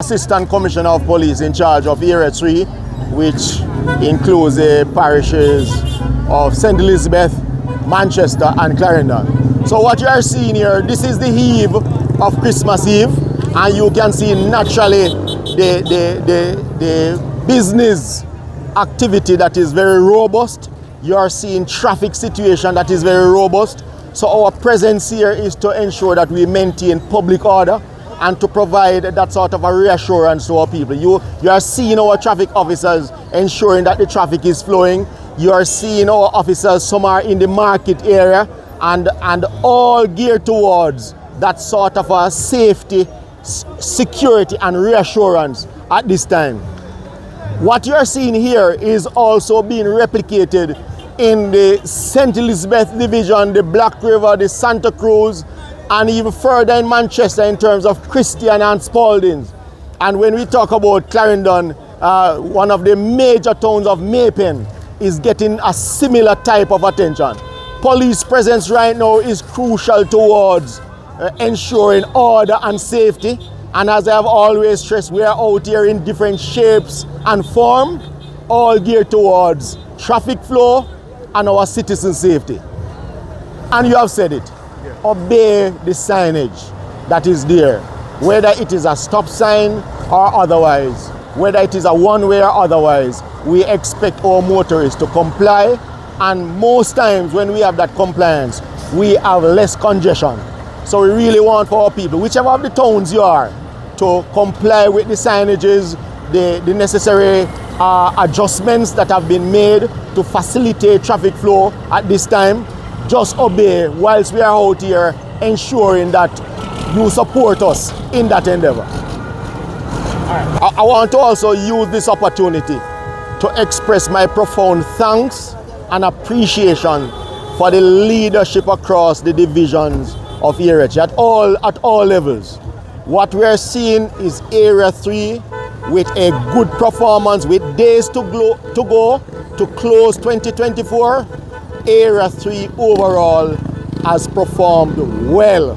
Assistant Commissioner of Police in charge of Area 3, which includes the parishes of St. Elizabeth, Manchester and Clarendon. So what you are seeing here, this is the eve of Christmas Eve, and you can see naturally the business activity that is very robust. You are seeing traffic situation that is very robust. So our presence here is to ensure that we maintain public order and to provide that sort of a reassurance to our people. You are seeing our traffic officers ensuring that the traffic is flowing. You are seeing our officers, some are in the market area, and all geared towards that sort of a safety, security and reassurance at this time. What you are seeing here is also being replicated in the St. Elizabeth Division, the Black River, the Santa Cruz, and even further in Manchester in terms of Christian and Spalding. And when we talk about Clarendon, one of the major towns of Maypen is getting a similar type of attention. Police presence right now is crucial towards ensuring order and safety. And as I have always stressed, we are out here in different shapes and form, all geared towards traffic flow and our citizen safety. And you have said it. Obey the signage that is there, whether it is a stop sign or otherwise, whether it is a one-way or otherwise. We expect our motorists to comply, and most times when we have that compliance, we have less congestion. So we really want for our people, whichever of the towns you are, to comply with the signages, the necessary adjustments that have been made to facilitate traffic flow at this time. Just obey whilst we are out here, ensuring that you support us in that endeavor. I want to also use this opportunity to express my profound thanks and appreciation for the leadership across the divisions of Area 3 at all levels. What we are seeing is Area 3 with a good performance, with days to go to close 2024. Area 3 overall has performed well,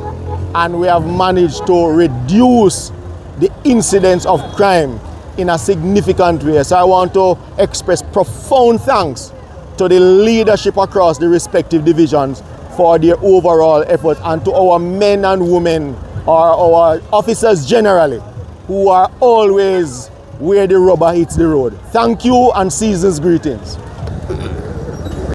and we have managed to reduce the incidence of crime in a significant way. So I want to express profound thanks to the leadership across the respective divisions for their overall effort, and to our men and women, or our officers generally, who are always where the rubber hits the road. Thank you and season's greetings.